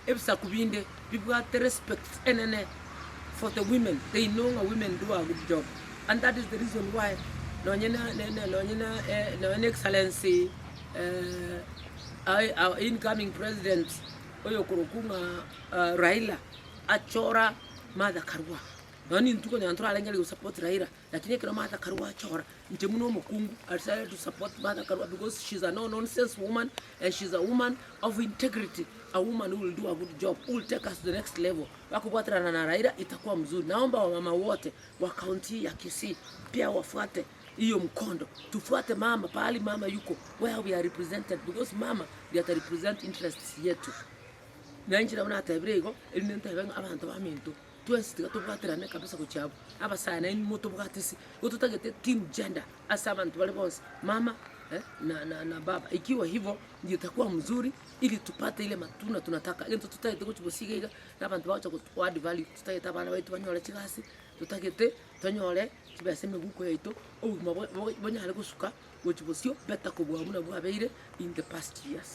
ebisa kubinde people have the respect enene for the women. They know women do a good job, and that is the reason why Excellency our incoming president oyo kurukunga Raila achora Martha Karua nani ntuko nyantura alengeli support Raila lakini kina Martha Karua achora ntemuno mukungu decided to support Martha Karua because she's a no-nonsense woman and she's a woman of integrity, a woman who will do a good job, who will take us to the next level. Wakufuatana na Raila itakuwa mzuri. Naomba wamama wote wa kaunti ya Kisii pia wafuate hiyo mkondo, tufuate mama pahali mama yuko, where we are represented, because mama they are represent interests yetu na nchi naona atabrego ili ntabenga abantu bamintu twese tugatubugatirane kabisa kucyabo abasana ni moto bwatisi ututagete team gender asa abantu bale bose mama na baba. Ikiwa hivyo ndio itakuwa mzuri ili tupate ile matunda tunataka, ili tutagete kuchibosiga na abantu bacha ku add value, tutagete abana baitu banyole kigasi, tutagete tonyole kibaseme guko yaito ubuma bonyale gusuka kuchibosio beta kubwa muna bwabeire in the past years.